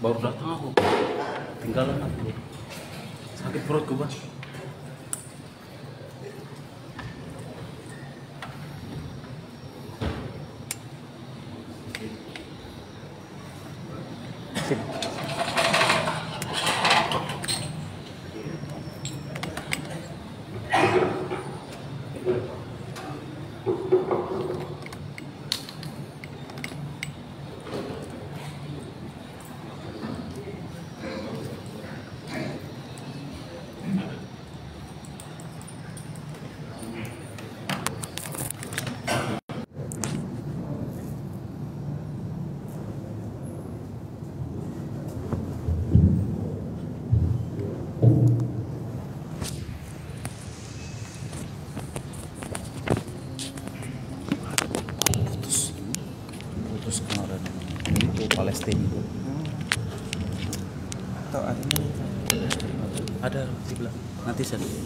Baru datang aku, tinggalan aku. Sakit perutku bang. Putus kemarin itu Palestina atau ada di belakang nanti saya nyampe.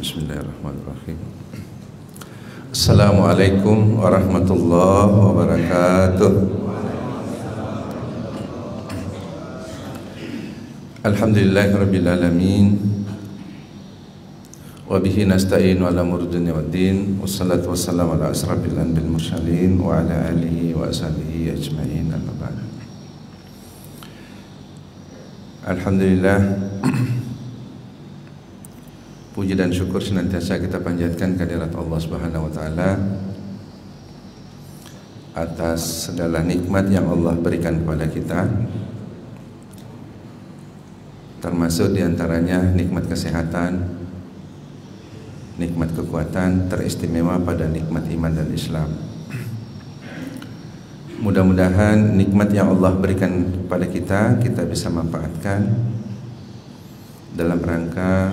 Bismillahirrahmanirrahim. Assalamualaikum warahmatullahi wabarakatuh. Alhamdulillahirabbil alamin. Wa bihi nasta'in ala umuri dunya waddin. Wassalatu wassalamu ala asrafil anbiya'i wal mursalin wa ala alihi wa ashabihi ajma'in. Amma ba'd. Alhamdulillah, puji dan syukur senantiasa kita panjatkan kehadirat Allah Subhanahu wa taala atas segala nikmat yang Allah berikan kepada kita, termasuk diantaranya nikmat kesehatan, nikmat kekuatan, teristimewa pada nikmat iman dan Islam. Mudah-mudahan nikmat yang Allah berikan kepada kita bisa manfaatkan dalam rangka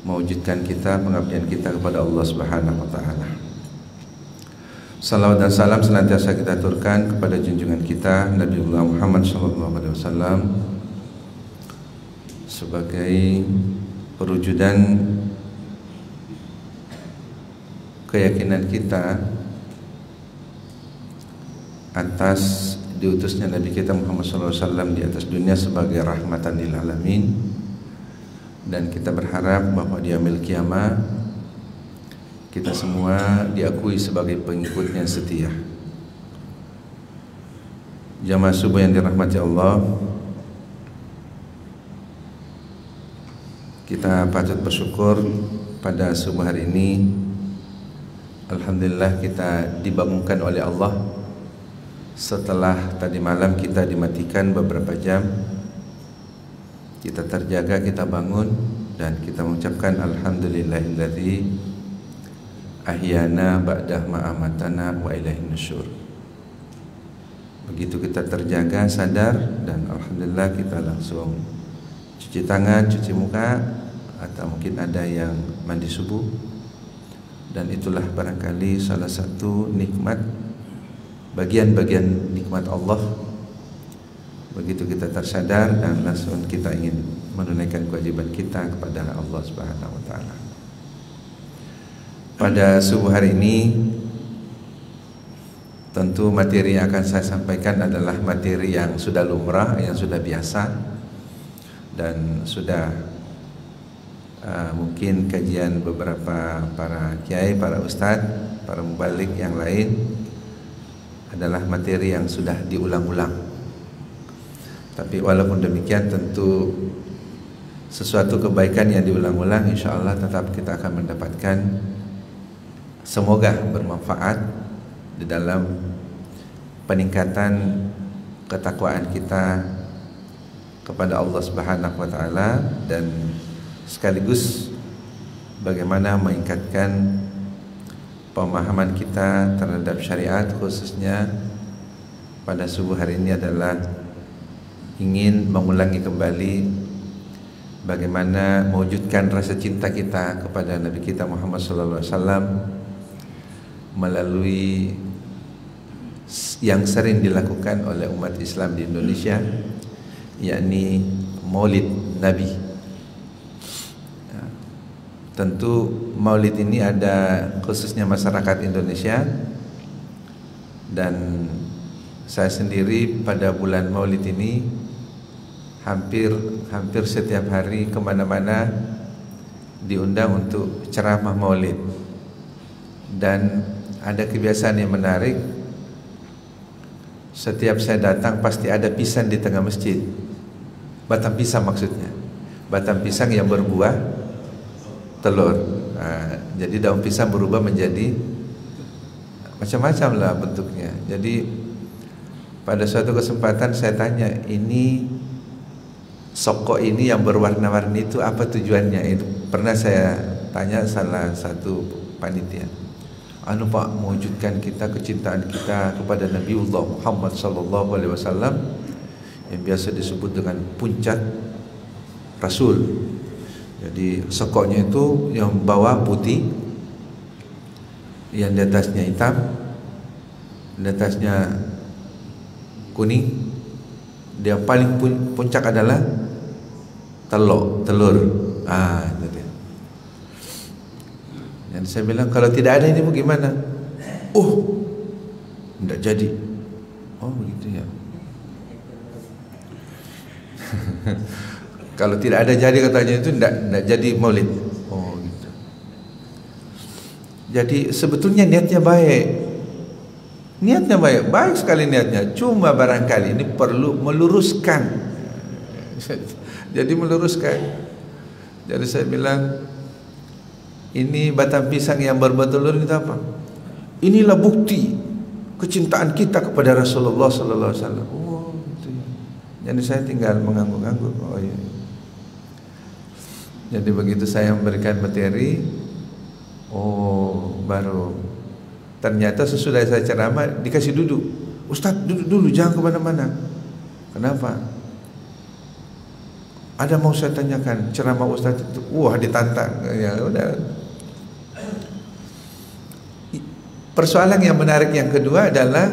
mewujudkan pengabdian kita kepada Allah Subhanahu wa taala. Salawat dan salam senantiasa kita aturkan kepada junjungan kita Nabiullah Muhammad sallallahu alaihi wasallam sebagai perwujudan keyakinan kita atas diutusnya Nabi kita Muhammad sallallahu alaihi wasallam di atas dunia sebagai rahmatan lil alamin. Dan kita berharap bahwa di yaumil qiyamah kita semua diakui sebagai pengikutnya setia. Jamaah subuh yang dirahmati Allah, kita patut bersyukur pada subuh hari ini. Alhamdulillah kita dibangunkan oleh Allah setelah tadi malam kita dimatikan beberapa jam. Kita terjaga, kita bangun, dan kita mengucapkan alhamdulillahilladzi ahyana ba'da ma amatana wa ilaihin nusyur. Begitu kita terjaga, sadar, dan alhamdulillah kita langsung cuci tangan, cuci muka, atau mungkin ada yang mandi subuh. Dan itulah barangkali salah satu nikmat bagian-bagian nikmat Allah. Begitu kita tersadar dan langsung kita ingin menunaikan kewajiban kita kepada Allah Subhanahu wa taala. Pada subuh hari ini tentu materi yang akan saya sampaikan adalah materi yang sudah lumrah, yang sudah biasa, dan sudah mungkin kajian beberapa para kiai, para ustadz, para mubalik yang lain adalah materi yang sudah diulang-ulang. Tapi walaupun demikian tentu sesuatu kebaikan yang diulang-ulang insya Allah tetap kita akan mendapatkan, semoga bermanfaat di dalam peningkatan ketakwaan kita kepada Allah Subhanahu wa taala, dan sekaligus bagaimana meningkatkan pemahaman kita terhadap syariat, khususnya pada subuh hari ini adalah ingin mengulangi kembali bagaimana mewujudkan rasa cinta kita kepada Nabi kita Muhammad SAW melalui yang sering dilakukan oleh umat Islam di Indonesia, yakni Maulid Nabi. Tentu Maulid ini ada khususnya masyarakat Indonesia, dan saya sendiri pada bulan Maulid ini hampir setiap hari kemana-mana diundang untuk ceramah Maulid. Dan ada kebiasaan yang menarik, setiap saya datang pasti ada pisang di tengah masjid. Batang pisang maksudnya, batang pisang yang berbuah telur. Jadi daun pisang berubah menjadi macam-macam lah bentuknya. Jadi pada suatu kesempatan saya tanya, ini sokok ini yang berwarna-warni itu apa tujuannya? Itu pernah saya tanya salah satu panitia. Anu Pak, mewujudkan kita kecintaan kita kepada Nabiullah Muhammad sallallahu alaihi wasallam yang biasa disebut dengan puncak Rasul. Jadi sokoknya itu yang bawah putih, yang di atasnya hitam, di atasnya kuning. Dia paling puncak adalah telur. Itu dia. Dan saya bilang, kalau tidak ada ini bagaimana? Tidak jadi. Oh begitu ya. Kalau tidak ada jadi katanya itu tidak jadi Maulid. Oh gitu. Jadi sebetulnya niatnya baik. Niatnya baik sekali niatnya. Cuma barangkali ini perlu meluruskan. Jadi meluruskan. Jadi saya bilang, ini batang pisang yang berbuah telur itu apa? Inilah bukti kecintaan kita kepada Rasulullah sallallahu alaihi wasallam. Oh, gitu. Jadi saya tinggal mengangguk-angguk. Oh iya. Jadi begitu saya memberikan materi, baru ternyata sesudah saya ceramah dikasih duduk. Ustaz, duduk dulu, jangan kemana-mana. Kenapa? Ada mau saya tanyakan ceramah Ustaz itu. Ditantang. Ya udah. Persoalan yang menarik yang kedua adalah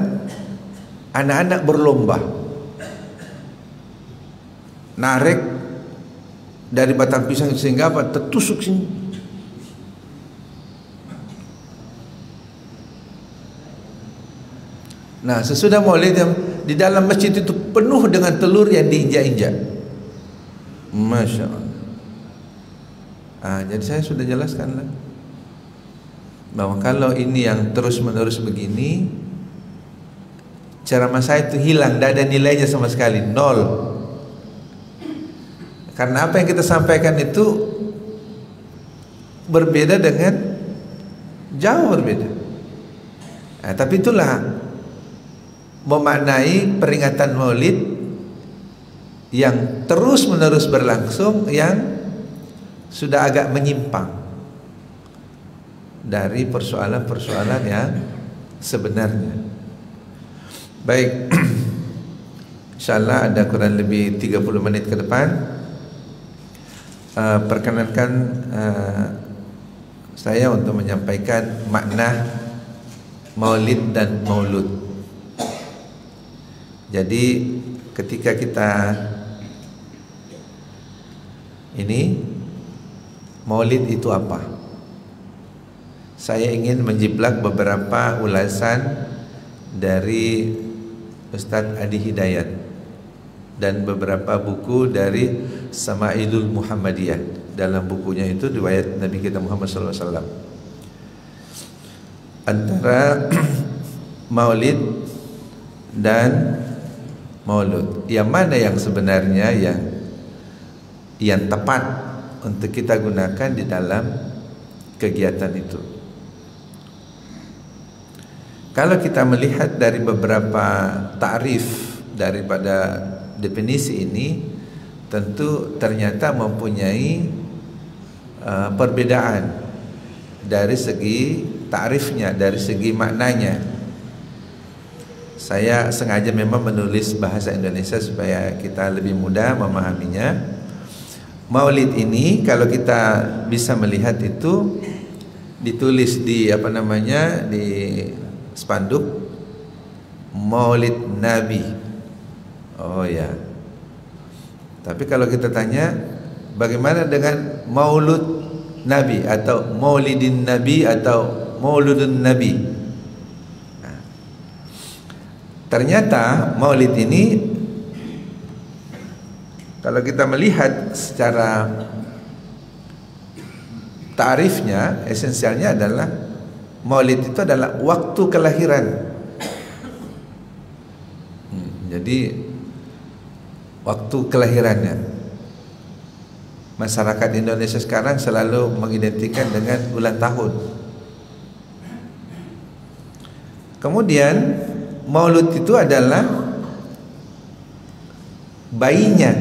anak-anak berlomba narik dari batang pisang sehingga apa? Tertusuk sini. Nah, sesudah Maulid di dalam masjid itu penuh dengan telur yang diinjak-injak. Masya Allah. Jadi saya sudah jelaskan lah, bahwa kalau ini yang terus-menerus begini, ceramah saya itu hilang, tidak ada nilainya sama sekali, nol. Karena apa yang kita sampaikan itu berbeda dengan, jauh berbeda. Tapi itulah memaknai peringatan Maulid yang terus-menerus berlangsung, yang sudah agak menyimpang dari persoalan-persoalan yang sebenarnya. Baik, insyaallah ada kurang lebih 30 menit ke depan. Perkenankan saya untuk menyampaikan makna Maulid dan Maulud. Jadi ketika kita ini Maulid itu apa? Saya ingin menjiplak beberapa ulasan dari Ustadz Adi Hidayat dan beberapa buku dari Sama'ilul Muhammadiyah. Dalam bukunya itu riwayat Nabi kita Muhammad SAW. Antara Maulid dan Maulud, yang mana yang sebenarnya yang tepat untuk kita gunakan di dalam kegiatan itu? Kalau kita melihat dari beberapa ta'rif daripada definisi ini, tentu ternyata mempunyai perbedaan dari segi ta'rifnya, dari segi maknanya. Saya sengaja memang menulis bahasa Indonesia supaya kita lebih mudah memahaminya. Maulid ini kalau kita bisa melihat itu ditulis di di spanduk Maulid Nabi. Oh ya. Tapi kalau kita tanya bagaimana dengan Maulud Nabi atau Maulidin Nabi atau Mauludun Nabi? Nah, ternyata Maulid ini kalau kita melihat secara ta'rifnya, esensialnya adalah Maulid itu adalah waktu kelahiran. Jadi waktu kelahirannya. Masyarakat Indonesia sekarang selalu mengidentikan dengan ulang tahun. Kemudian Maulud itu adalah bayinya,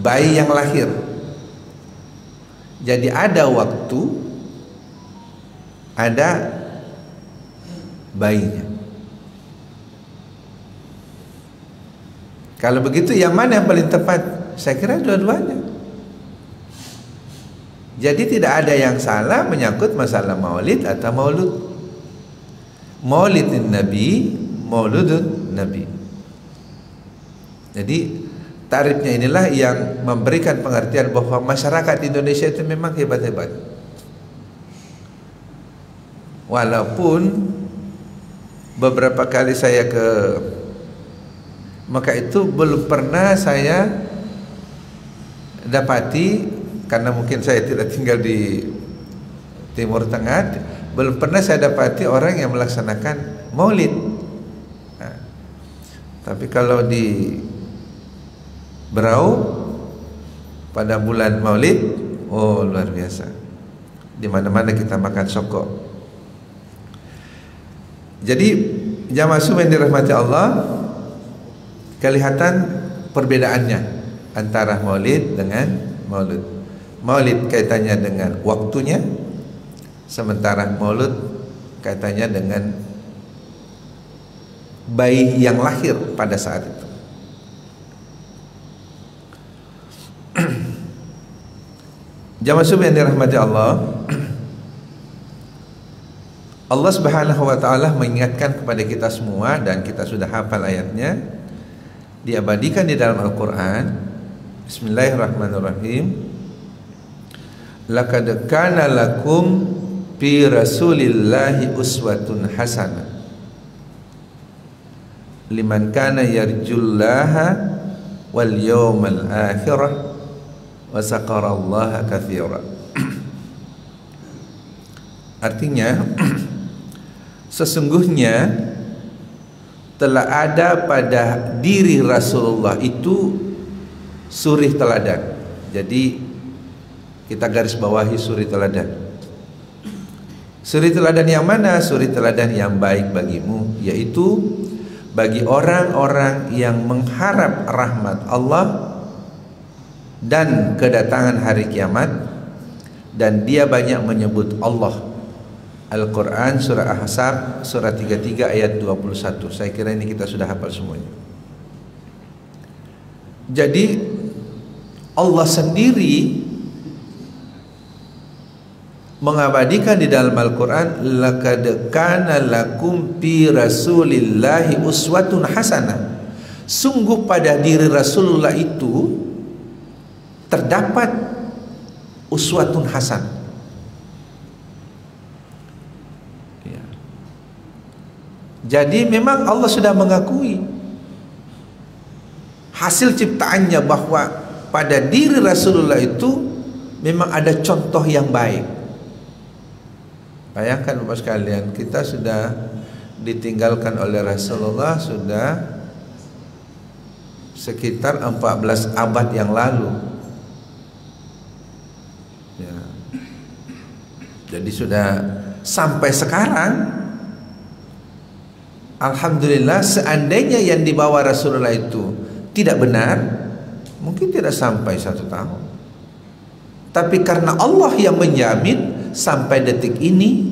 bayi yang lahir. Jadi ada waktu, ada bayinya. Kalau begitu yang mana yang paling tepat? Saya kira dua-duanya. Jadi tidak ada yang salah menyangkut masalah maulid atau maulud. Maulidin Nabi, mauludun Nabi. Jadi tarifnya inilah yang memberikan pengertian bahwa masyarakat Indonesia itu memang hebat-hebat. Walaupun beberapa kali saya ke Mekah itu belum pernah saya dapati, karena mungkin saya tidak tinggal di Timur Tengah, belum pernah saya dapati orang yang melaksanakan maulid. Nah, tapi kalau di Berau pada bulan maulid, oh luar biasa. Di mana-mana kita makan sokok. Jadi jamaah yang dirahmati Allah, kelihatan perbedaannya antara maulid dengan maulud. Maulid kaitannya dengan waktunya, sementara maulud kaitannya dengan bayi yang lahir pada saat itu. Jamaah yang dirahmati Allah, Allah Subhanahu wa taala mengingatkan kepada kita semua, dan kita sudah hafal ayatnya, diabadikan di dalam Al-Qur'an. Bismillahirrahmanirrahim. Laqad kana lakum fi Rasulillahi uswatun hasanah liman kana yarjullaha wal yawmal akhirah wa saqarallaha katsira. Artinya sesungguhnya telah ada pada diri Rasulullah itu suri teladan. Jadi kita garis bawahi suri teladan. Suri teladan yang mana? Suri teladan yang baik bagimu, yaitu bagi orang-orang yang mengharap rahmat Allah dan kedatangan hari kiamat, dan dia banyak menyebut Allah. Al-Quran surah Ahzab surah 33 ayat 21. Saya kira ini kita sudah hafal semuanya. Jadi Allah sendiri mengabadikan di dalam Al-Quran, laqad kana lakum fi rasulillahi uswatun hasanah. Sungguh pada diri Rasulullah itu terdapat uswatun hasanah. Ya. Jadi memang Allah sudah mengakui hasil ciptaannya bahwa pada diri Rasulullah itu memang ada contoh yang baik. Bayangkan Bapak sekalian, kita sudah ditinggalkan oleh Rasulullah sudah sekitar 14 abad yang lalu. Ya. Jadi sudah sampai sekarang, alhamdulillah, seandainya yang dibawa Rasulullah itu tidak benar, mungkin tidak sampai 1 tahun. Tapi karena Allah yang menjamin sampai detik ini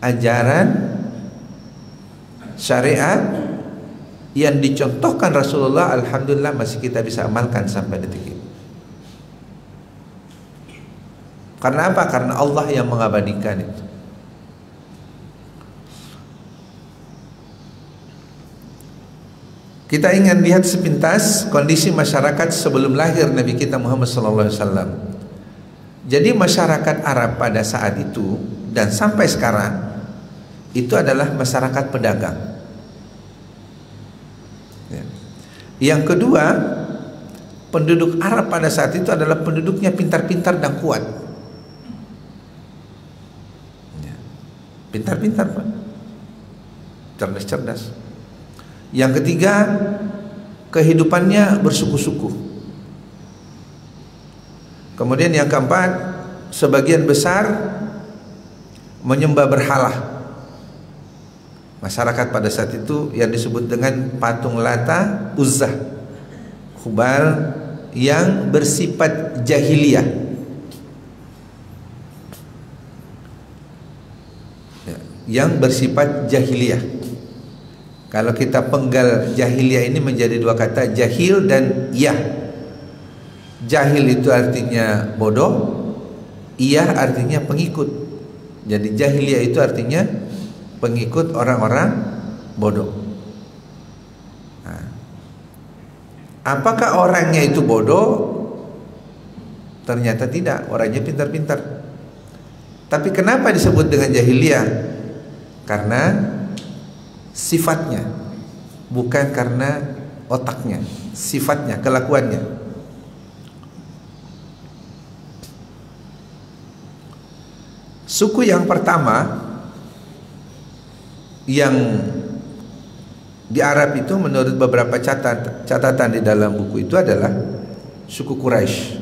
ajaran syariat yang dicontohkan Rasulullah, alhamdulillah masih kita bisa amalkan sampai detik ini. Karena apa? Karena Allah yang mengabadikan itu. Kita ingin lihat sepintas kondisi masyarakat sebelum lahir Nabi kita Muhammad SAW. Jadi masyarakat Arab pada saat itu dan sampai sekarang itu adalah masyarakat pedagang. Ya. Yang kedua, penduduk Arab pada saat itu adalah penduduknya pintar-pintar dan kuat. Ya. Pintar-pintar, Pak. Cerdas-cerdas. Yang ketiga, kehidupannya bersuku-suku. Kemudian yang keempat, sebagian besar menyembah berhala. Masyarakat pada saat itu yang disebut dengan patung Lata, Uzzah, Hubal, yang bersifat jahiliyah. Ya, yang bersifat jahiliyah. Kalau kita penggal jahiliyah ini menjadi 2 kata, jahil dan iyah. Jahil itu artinya bodoh, iyah artinya pengikut. Jadi jahiliyah itu artinya pengikut orang-orang bodoh. Nah, apakah orangnya itu bodoh? Ternyata tidak, orangnya pintar-pintar. Tapi kenapa disebut dengan jahiliyah? Karena sifatnya, bukan karena otaknya, sifatnya, kelakuannya. Suku yang pertama yang di Arab itu menurut beberapa catatan di dalam buku itu adalah suku Quraisy.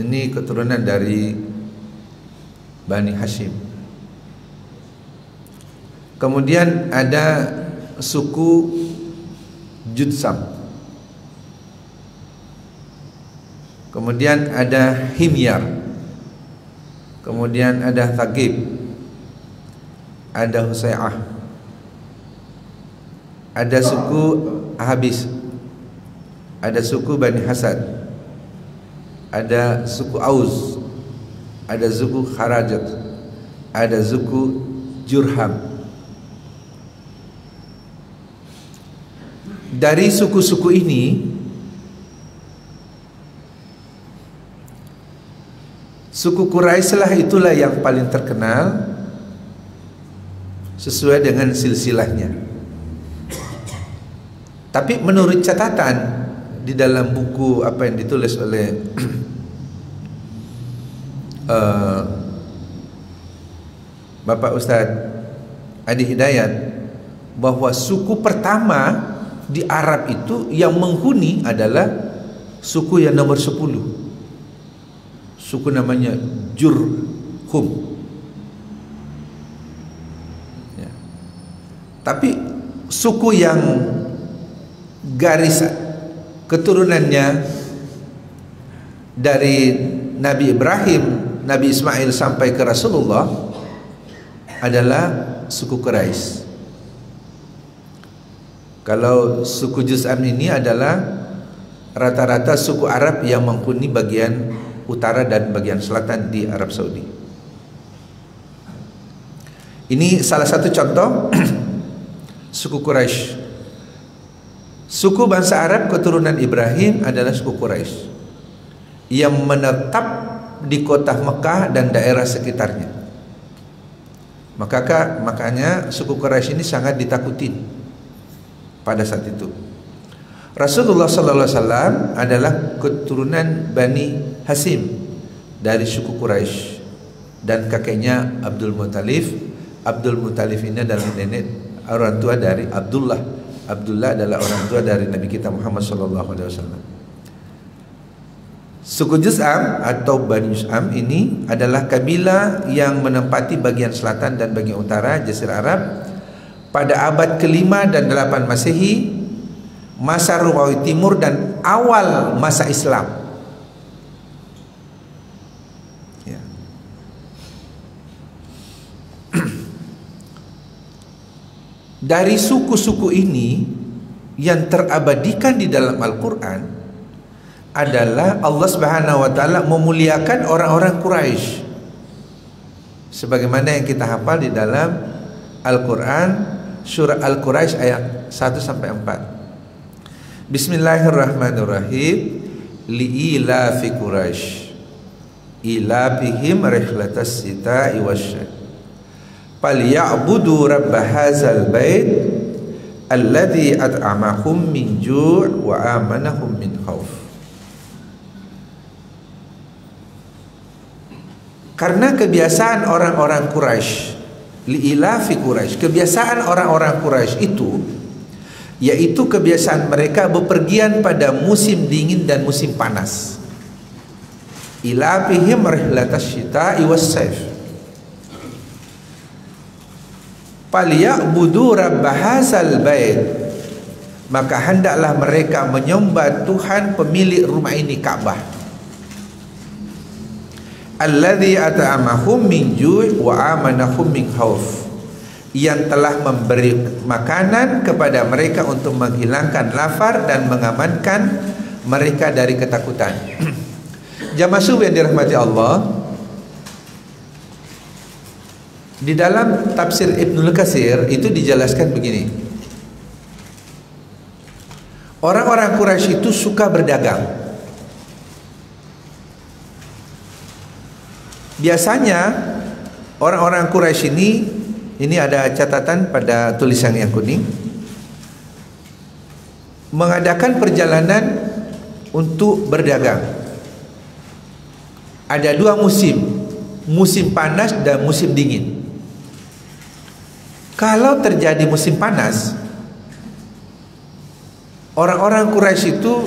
Ini keturunan dari Bani Hashim. Kemudian ada suku Judsam. Kemudian ada Himyar. Kemudian ada Thaqib. Ada Husay'ah. Ada suku Habis. Ada suku Bani Hasad. Ada suku Aus. Ada suku Kharajat. Ada suku Jurham. Dari suku-suku ini, suku Quraisy lah itulah yang paling terkenal sesuai dengan silsilahnya. Tapi menurut catatan di dalam buku apa yang ditulis oleh Bapak Ustadz Adi Hidayat, bahwa suku pertama di Arab itu yang menghuni adalah suku yang nomor 10. Suku namanya Jurhum. Ya. Tapi suku yang garis keturunannya dari Nabi Ibrahim, Nabi Ismail sampai ke Rasulullah adalah suku Quraisy. Kalau suku Juz'am ini adalah rata-rata suku Arab yang menghuni bagian utara dan bagian selatan di Arab Saudi. Ini salah satu contoh suku Quraisy. Suku bangsa Arab keturunan Ibrahim adalah suku Quraisy yang menetap di kota Mekah dan daerah sekitarnya. Makanya suku Quraisy ini sangat ditakutin pada saat itu. Rasulullah SAW adalah keturunan Bani Hasim dari suku Quraisy dan kakeknya Abdul Muttalib. Abdul Muttalib ini adalah nenek orang tua dari Abdullah. Abdullah adalah orang tua dari Nabi kita Muhammad SAW. Suku Juz'am atau Bani Juz'am ini adalah kabilah yang menempati bagian selatan dan bagian utara Jazirah Arab pada abad ke-5 dan 8 Masehi, masa Romawi Timur dan awal masa Islam. Ya. Dari suku-suku ini yang terabadikan di dalam Al-Quran adalah Allah Subhanahu wa taala memuliakan orang-orang Quraisy. Sebagaimana yang kita hafal di dalam Al-Qur'an surah Al-Quraisy ayat 1 sampai 4. Bismillahirrahmanirrahim. Li'ilafi Quraisy ilafihim rihlatas sita'i wasyai falyabudu rabb hadzal bait alladzi at'amahum min ju' wa amanahum min khauf. Karena kebiasaan orang-orang Quraisy, li'ilafi Quraisy, kebiasaan orang-orang Quraisy itu yaitu kebiasaan mereka bepergian pada musim dingin dan musim panas. Ilafihim rihlatas syita'i was-saif. Falyabudu rabb hadzal bait. Maka hendaklah mereka menyembah Tuhan pemilik rumah ini, Ka'bah. Alladzi at'amahum min ju' wa amanahum min khauf, yang telah memberi makanan kepada mereka untuk menghilangkan lapar dan mengamankan mereka dari ketakutan. Jamaah subuh yang dirahmati Allah, di dalam tafsir Ibnu Katsir itu dijelaskan begini. Orang-orang Quraisy itu suka berdagang. Biasanya orang-orang Quraisy ini ada catatan pada tulisan yang kuning, mengadakan perjalanan untuk berdagang. Ada 2 musim, musim panas dan musim dingin. Kalau terjadi musim panas, orang-orang Quraisy itu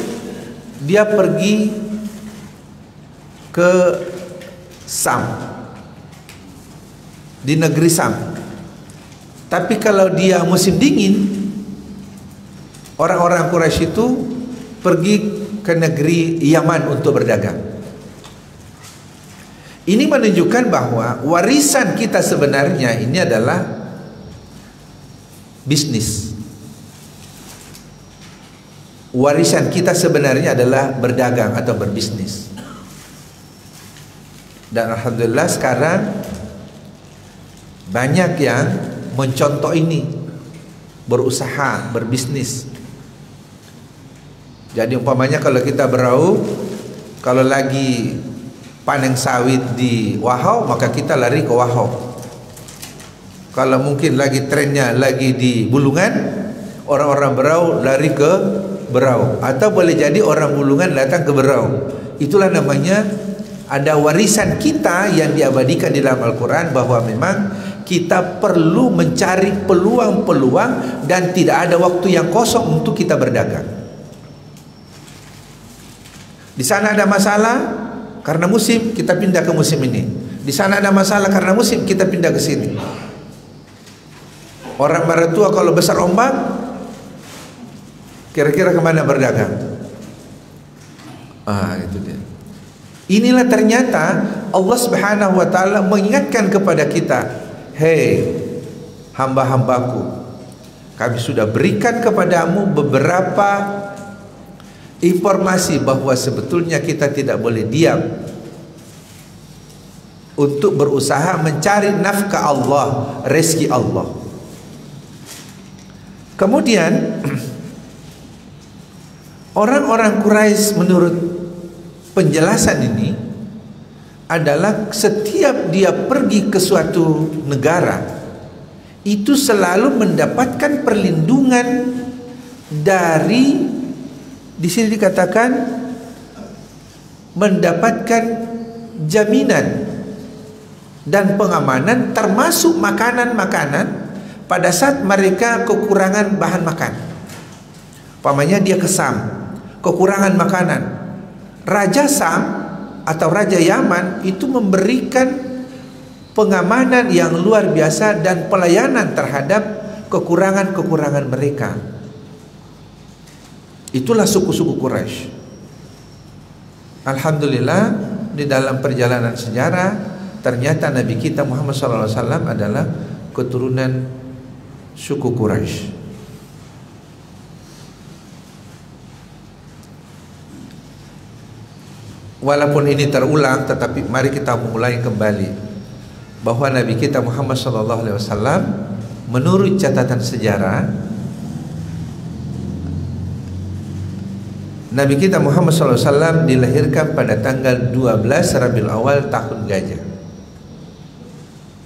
dia pergi ke Sam, di negeri Sam. Tapi kalau dia musim dingin, orang-orang Quraisy itu pergi ke negeri Yaman untuk berdagang. Ini menunjukkan bahwa warisan kita sebenarnya ini adalah bisnis. Warisan kita sebenarnya adalah berdagang atau berbisnis. Dan alhamdulillah sekarang banyak yang mencontoh ini, berusaha, berbisnis. Jadi umpamanya kalau kita berau, kalau lagi panen sawit di Wahau, maka kita lari ke Wahau. Kalau mungkin lagi trennya lagi di Bulungan, orang-orang Berau lari ke Berau. Atau boleh jadi orang Bulungan datang ke Berau. Itulah namanya ada warisan kita yang diabadikan di dalam Al-Quran, bahwa memang kita perlu mencari peluang-peluang dan tidak ada waktu yang kosong untuk kita berdagang. Di sana ada masalah karena musim, kita pindah ke musim ini. Di sana ada masalah karena musim, kita pindah ke sini. Orang Maratua kalau besar ombak, kira-kira kemana berdagang? Itu dia. Inilah ternyata Allah Subhanahu wa taala mengingatkan kepada kita, hei hamba-hambaku, kami sudah berikan kepadamu beberapa informasi bahwa sebetulnya kita tidak boleh diam untuk berusaha mencari nafkah Allah, rezeki Allah. Kemudian orang-orang Quraisy menurut penjelasan ini adalah setiap dia pergi ke suatu negara itu selalu mendapatkan perlindungan dari, di sini dikatakan mendapatkan jaminan dan pengamanan, termasuk makanan-makanan pada saat mereka kekurangan bahan makan. Umpamanya dia ke Sam, kekurangan makanan. Raja Sam atau Raja Yaman itu memberikan pengamanan yang luar biasa dan pelayanan terhadap kekurangan-kekurangan mereka. Itulah suku-suku Quraisy. Alhamdulillah, di dalam perjalanan sejarah ternyata Nabi kita Muhammad SAW adalah keturunan suku Quraisy. Walaupun ini terulang, tetapi mari kita mulai kembali bahwa Nabi kita Muhammad SAW menurut catatan sejarah, Nabi kita Muhammad SAW dilahirkan pada tanggal 12 Rabiul Awal tahun gajah.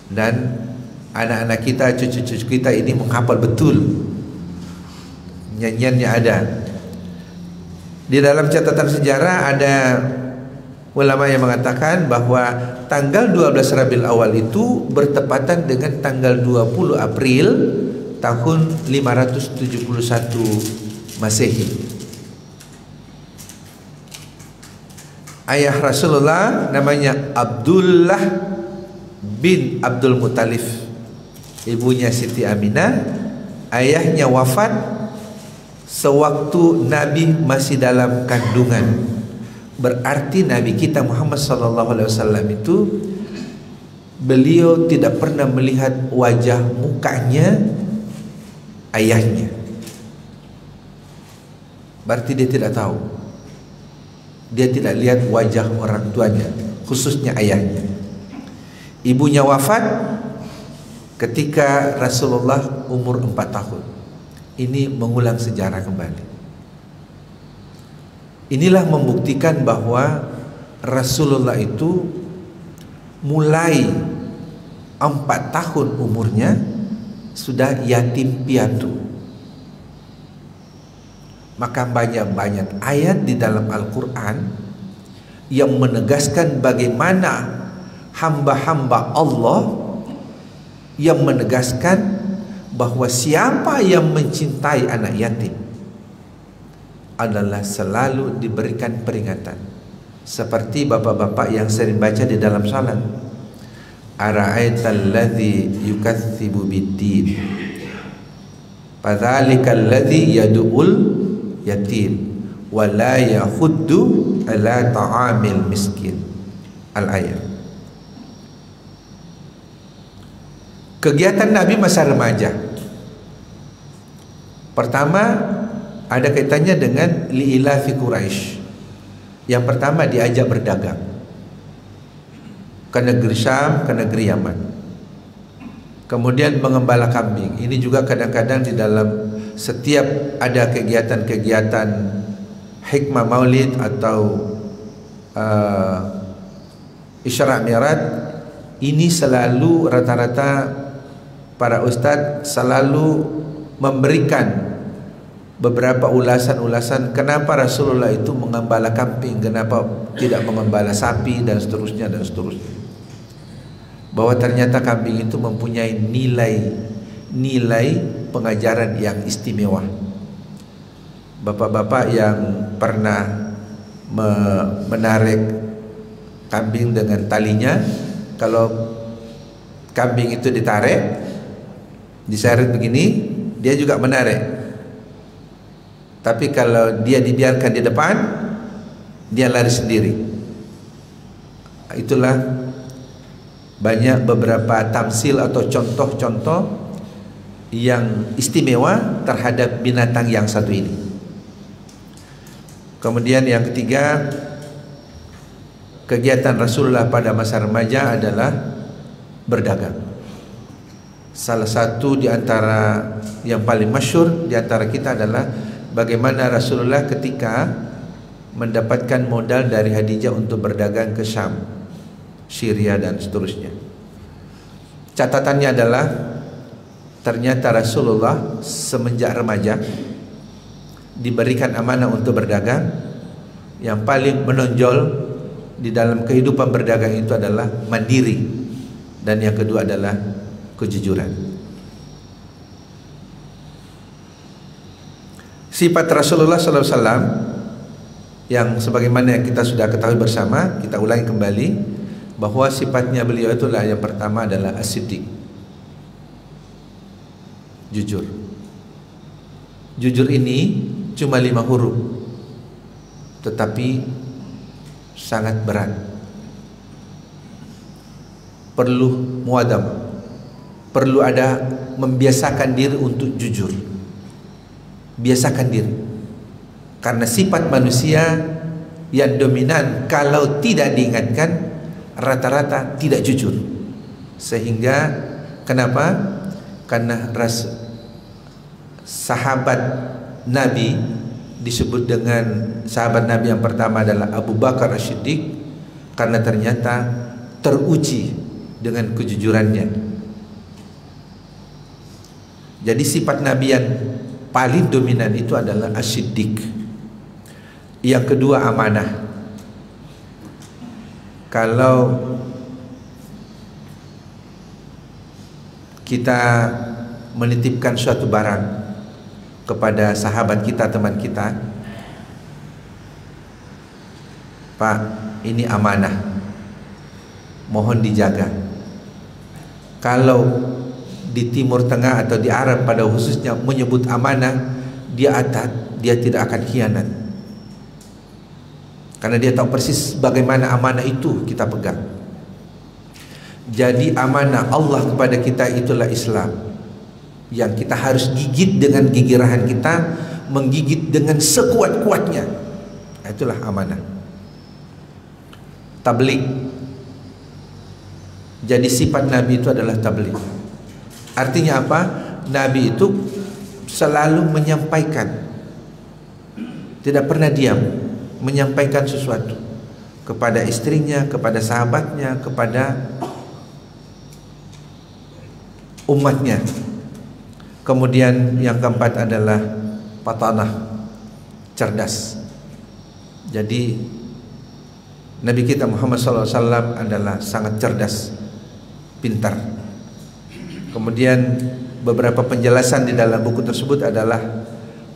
Dan anak-anak kita, cucu-cucu kita ini menghafal betul, nyanyiannya ada. Di dalam catatan sejarah ada ulama yang mengatakan bahwa tanggal 12 Rabiul Awal itu bertepatan dengan tanggal 20 April tahun 571 Masehi. Ayah Rasulullah namanya Abdullah bin Abdul Muttalib, ibunya Siti Aminah. Ayahnya wafat sewaktu Nabi masih dalam kandungan. Berarti Nabi kita Muhammad SAW itu beliau tidak pernah melihat wajah mukanya ayahnya. Berarti dia tidak tahu, dia tidak lihat wajah orang tuanya, khususnya ayahnya. Ibunya wafat ketika Rasulullah umur 4 tahun. Ini mengulang sejarah kembali. Inilah membuktikan bahwa Rasulullah itu mulai 4 tahun umurnya sudah yatim piatu. Maka banyak-banyak ayat di dalam Al-Quran yang menegaskan bagaimana hamba-hamba Allah yang menegaskan bahwa siapa yang mencintai anak yatim adalah selalu diberikan peringatan. Seperti bapak-bapak yang sering baca di dalam salat, ara'aital ladzi yukatsibu bid-din fadzalikal ladzi yad'ul yatim wa la yahuddu ala ta'amil miskin. Al-ayat. Kegiatan Nabi masa remaja, pertama ada kaitannya dengan li'ilafi Quraisy. Yang pertama diajak berdagang ke negeri Syam, ke negeri Yaman. Kemudian mengembala kambing. Ini juga kadang-kadang di dalam setiap ada kegiatan-kegiatan hikmah maulid atau Isra Mi'raj, ini selalu rata-rata para ustadz selalu memberikan beberapa ulasan-ulasan kenapa Rasulullah itu mengembala kambing, kenapa tidak mengembala sapi, dan seterusnya dan seterusnya. Bahwa ternyata kambing itu mempunyai nilai pengajaran yang istimewa. Bapak-bapak yang pernah menarik kambing dengan talinya, kalau kambing itu ditarik, diseret begini, dia juga menarik. Tapi kalau dia dibiarkan di depan, dia lari sendiri. Itulah banyak beberapa tamsil atau contoh-contoh yang istimewa terhadap binatang yang satu ini. Kemudian yang ketiga, kegiatan Rasulullah pada masa remaja adalah berdagang. Salah satu di antara yang paling masyhur di antara kita adalah bagaimana Rasulullah ketika mendapatkan modal dari Khadijah untuk berdagang ke Syam, Syria dan seterusnya. Catatannya adalah ternyata Rasulullah semenjak remaja diberikan amanah untuk berdagang. Yang paling menonjol di dalam kehidupan berdagang itu adalah mandiri, dan yang kedua adalah kejujuran. Sifat Rasulullah SAW yang sebagaimana yang kita sudah ketahui bersama, kita ulangi kembali bahwa sifatnya beliau itulah yang pertama adalah as-siddiq, jujur. Jujur ini cuma 5 huruf, tetapi sangat berat. Perlu muadam, perlu ada membiasakan diri untuk jujur. Biasakan diri, karena sifat manusia yang dominan kalau tidak diingatkan rata-rata tidak jujur. Sehingga kenapa? Karena sahabat Nabi disebut dengan sahabat Nabi yang pertama adalah Abu Bakar As-Siddiq, karena ternyata teruji dengan kejujurannya. Jadi sifat Nabi yang paling dominan itu adalah as-siddiq. Yang kedua amanah. Kalau kita menitipkan suatu barang kepada sahabat kita, teman kita, Pak, ini amanah, mohon dijaga. Kalau di Timur Tengah atau di Arab pada khususnya menyebut amanah, dia tidak akan khianat, karena dia tahu persis bagaimana amanah itu kita pegang. Jadi amanah Allah kepada kita itulah Islam, yang kita harus gigit dengan gigi rahan kita, menggigit dengan sekuat-kuatnya. Itulah amanah. Tabligh. Jadi sifat Nabi itu adalah tabligh. Artinya apa? Nabi itu selalu menyampaikan, tidak pernah diam, menyampaikan sesuatu kepada istrinya, kepada sahabatnya, kepada umatnya. Kemudian yang keempat adalah patanah, cerdas. Jadi Nabi kita Muhammad SAW adalah sangat cerdas, pintar. Kemudian beberapa penjelasan di dalam buku tersebut adalah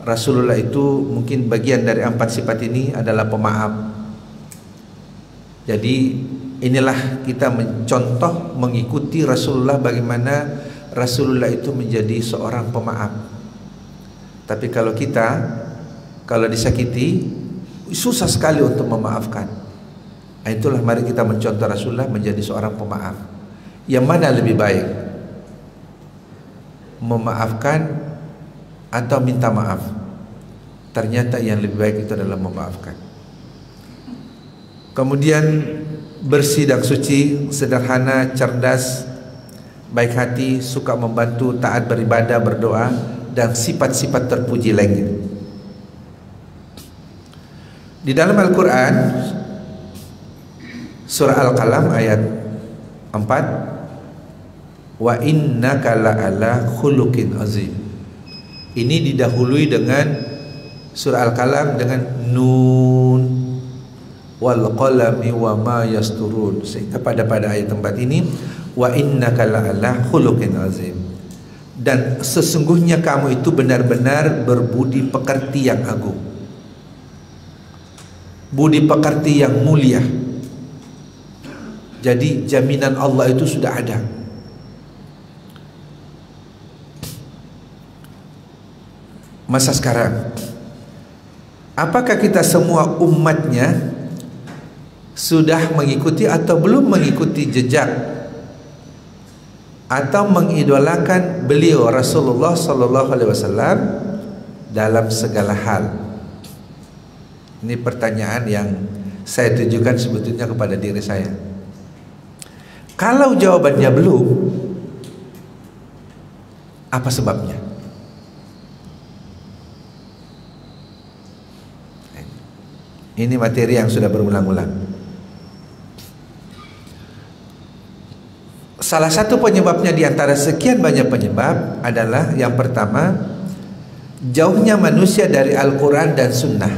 Rasulullah itu mungkin bagian dari 4 sifat ini adalah pemaaf. Jadi inilah kita mencontoh, mengikuti Rasulullah, bagaimana Rasulullah itu menjadi seorang pemaaf. Tapi kalau disakiti susah sekali untuk memaafkan. Itulah mari kita mencontoh Rasulullah menjadi seorang pemaaf. Yang mana lebih baik? Memaafkan atau minta maaf? Ternyata yang lebih baik itu adalah memaafkan. Kemudian bersih dan suci, sederhana, cerdas, baik hati, suka membantu, taat beribadah, berdoa, dan sifat-sifat terpuji lainnya. Di dalam Al-Quran surah Al-Qalam ayat 4, wa innaka la'ala khuluqin azim. Ini didahului dengan surah Al-Qalam dengan nun wal qalami wa ma yasturun, sehingga pada ayat tempat ini wa innaka la'ala khuluqin azim, dan sesungguhnya kamu itu benar-benar berbudi pekerti yang agung, budi pekerti yang mulia. Jadi jaminan Allah itu sudah ada. Masa sekarang, apakah kita semua umatnya sudah mengikuti atau belum mengikuti jejak atau mengidolakan beliau Rasulullah SAW dalam segala hal? Ini pertanyaan yang saya tujukan sebetulnya kepada diri saya. Kalau jawabannya belum, apa sebabnya? Ini materi yang sudah berulang-ulang. Salah satu penyebabnya di antara sekian banyak penyebab adalah yang pertama, jauhnya manusia dari Al-Quran dan Sunnah.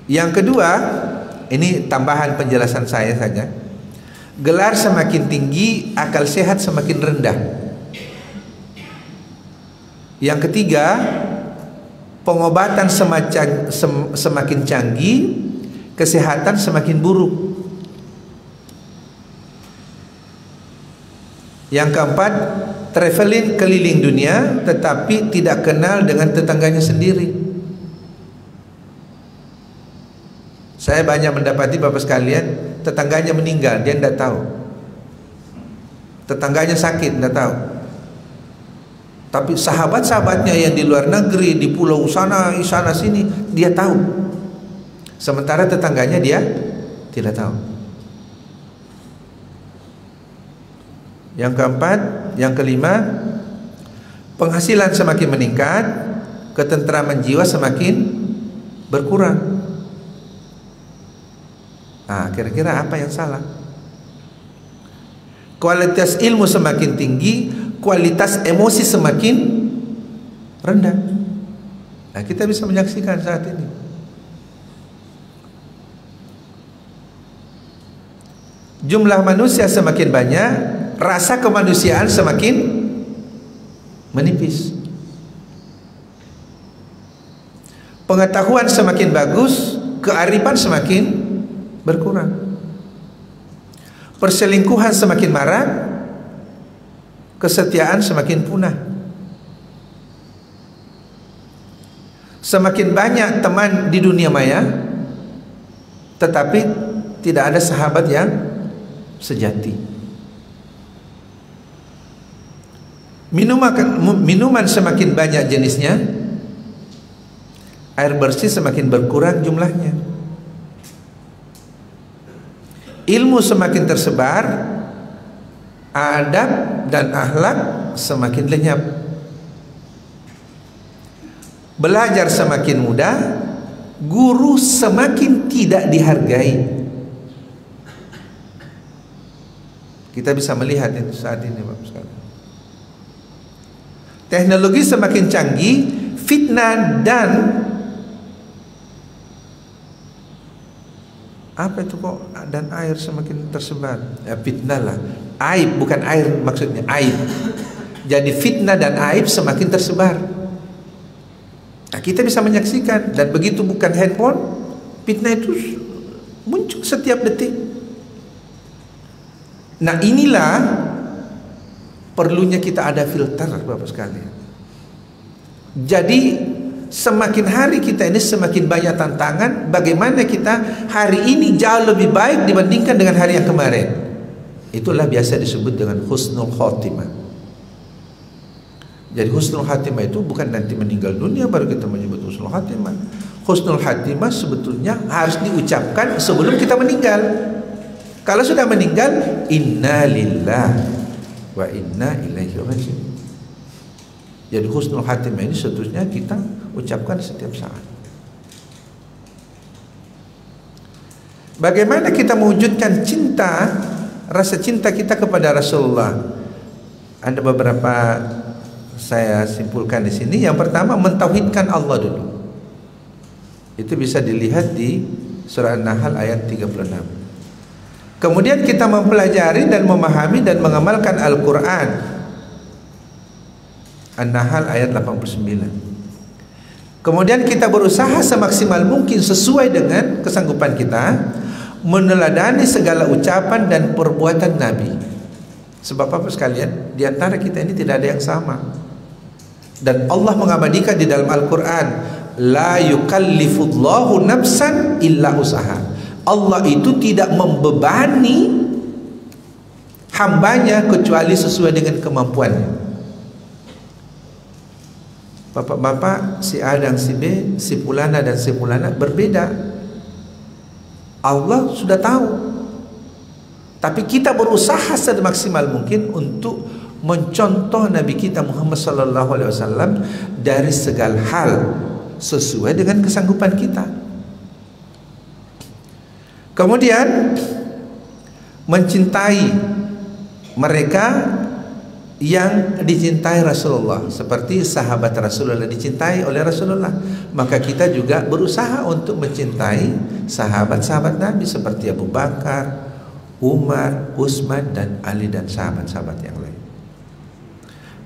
Yang kedua, ini tambahan penjelasan saya saja. Gelar semakin tinggi, akal sehat semakin rendah. Yang ketiga, pengobatan semakin canggih, kesehatan semakin buruk. Yang keempat, traveling keliling dunia tetapi tidak kenal dengan tetangganya sendiri. Saya banyak mendapati Bapak sekalian, tetangganya meninggal, dia tidak tahu. Tetangganya sakit, tidak tahu. Tapi sahabat-sahabatnya yang di luar negeri, di pulau sana sini, dia tahu. Sementara tetangganya dia tidak tahu. Yang keempat, yang kelima, penghasilan semakin meningkat, ketentraman jiwa semakin berkurang. Nah, kira-kira apa yang salah? Kualitas ilmu semakin tinggi, kualitas emosi semakin rendah. Nah, kita bisa menyaksikan saat ini. Jumlah manusia semakin banyak, rasa kemanusiaan semakin menipis. Pengetahuan semakin bagus, kearifan semakin berkurang. Perselingkuhan semakin marak, kesetiaan semakin punah. Semakin banyak teman di dunia maya, tetapi tidak ada sahabat yang sejati. Minuman semakin banyak jenisnya, air bersih semakin berkurang jumlahnya. Ilmu semakin tersebar, adab dan akhlak semakin lenyap. Belajar semakin mudah, guru semakin tidak dihargai. Kita bisa melihat itu saat ini, Bapak sekalian. Teknologi semakin canggih, fitnah dan apa itu kok dan air semakin tersebar. Ya, fitnah lah, aib bukan air maksudnya, aib. Jadi fitnah dan aib semakin tersebar. Nah, kita bisa menyaksikan, dan begitu bukan handphone, fitnah itu muncul setiap detik. Nah, inilah perlunya kita ada filter, Bapak sekalian. Jadi semakin hari kita ini semakin banyak tantangan. Bagaimana kita hari ini jauh lebih baik dibandingkan dengan hari yang kemarin. Itulah biasa disebut dengan husnul khotimah. Jadi husnul khotimah itu bukan nanti meninggal dunia baru kita menyebut husnul khotimah. Husnul khotimah sebetulnya harus diucapkan sebelum kita meninggal. Kalau sudah meninggal, inna lillahi wa inna ilaihi raji'un. Jadi husnul khatimah ini seterusnya kita ucapkan setiap saat. Bagaimana kita mewujudkan cinta, rasa cinta kita kepada Rasulullah? Ada beberapa saya simpulkan di sini. Yang pertama, mentauhidkan Allah dulu. Itu bisa dilihat di surah An-Nahl ayat 36. Kemudian kita mempelajari dan memahami dan mengamalkan Al-Quran. An-Nahl ayat 89. Kemudian kita berusaha semaksimal mungkin sesuai dengan kesanggupan kita meneladani segala ucapan dan perbuatan Nabi. Sebab apa sekalian? Di antara kita ini tidak ada yang sama. Dan Allah mengabadikan di dalam Al-Quran, la yukallifullahu nafsan illa usaha. Allah itu tidak membebani hambanya kecuali sesuai dengan kemampuannya. Bapak-bapak, si A dan si B, si fulana dan si fulana berbeda. Allah sudah tahu. Tapi kita berusaha semaksimal mungkin untuk mencontoh Nabi kita Muhammad sallallahu alaihi wasallam dari segala hal sesuai dengan kesanggupan kita. Kemudian mencintai mereka yang dicintai Rasulullah, seperti sahabat Rasulullah dicintai oleh Rasulullah, maka kita juga berusaha untuk mencintai sahabat-sahabat Nabi seperti Abu Bakar, Umar, Utsman dan Ali dan sahabat-sahabat yang lain.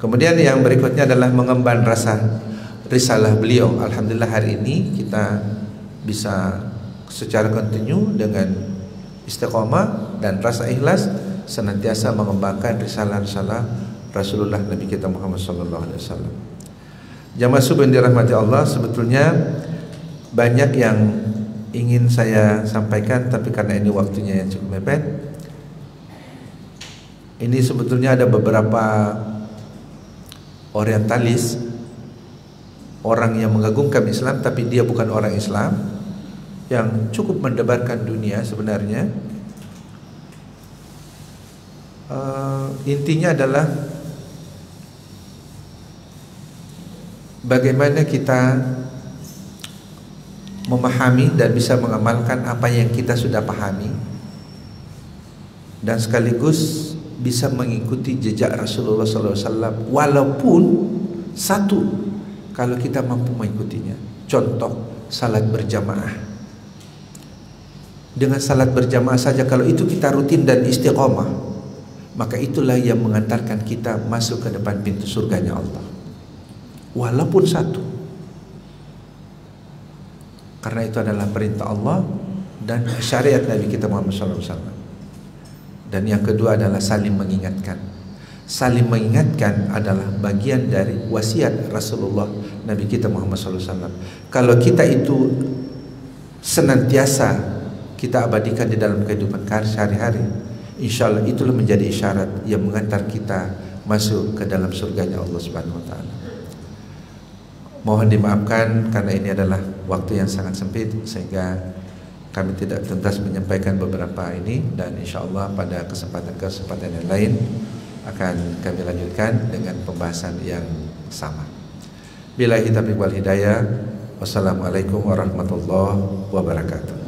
Kemudian yang berikutnya adalah mengemban rasa risalah beliau. Alhamdulillah hari ini kita bisa secara kontinu dengan istiqomah dan rasa ikhlas senantiasa mengembangkan risalah-risalah Rasulullah Nabi kita Muhammad sallallahu alaihi wasallam. Jamaah subuh yang dirahmati Allah, sebetulnya banyak yang ingin saya sampaikan, tapi karena ini waktunya yang cukup mepet, ini sebetulnya ada beberapa orientalis, orang yang mengagungkan Islam tapi dia bukan orang Islam, yang cukup mendebarkan dunia sebenarnya. Intinya adalah bagaimana kita memahami dan bisa mengamalkan apa yang kita sudah pahami, dan sekaligus bisa mengikuti jejak Rasulullah SAW, walaupun satu, kalau kita mampu mengikutinya. Contoh, salat berjamaah. Dengan salat berjamaah saja, kalau itu kita rutin dan istiqomah, maka itulah yang mengantarkan kita masuk ke depan pintu surganya Allah, walaupun satu. Karena itu adalah perintah Allah dan syariat Nabi kita Muhammad SAW. Dan yang kedua adalah saling mengingatkan. Saling mengingatkan adalah bagian dari wasiat Rasulullah Nabi kita Muhammad SAW. Kalau kita itu senantiasa kita abadikan di dalam kehidupan sehari-hari, insya Allah itulah menjadi isyarat yang mengantar kita masuk ke dalam surganya Allah Subhanahu wa ta'ala. Mohon dimaafkan karena ini adalah waktu yang sangat sempit, sehingga kami tidak tuntas menyampaikan beberapa ini, dan insya Allah pada kesempatan yang lain akan kami lanjutkan dengan pembahasan yang sama. Billahi taufiq wal hidayah. Wassalamualaikum warahmatullahi wabarakatuh.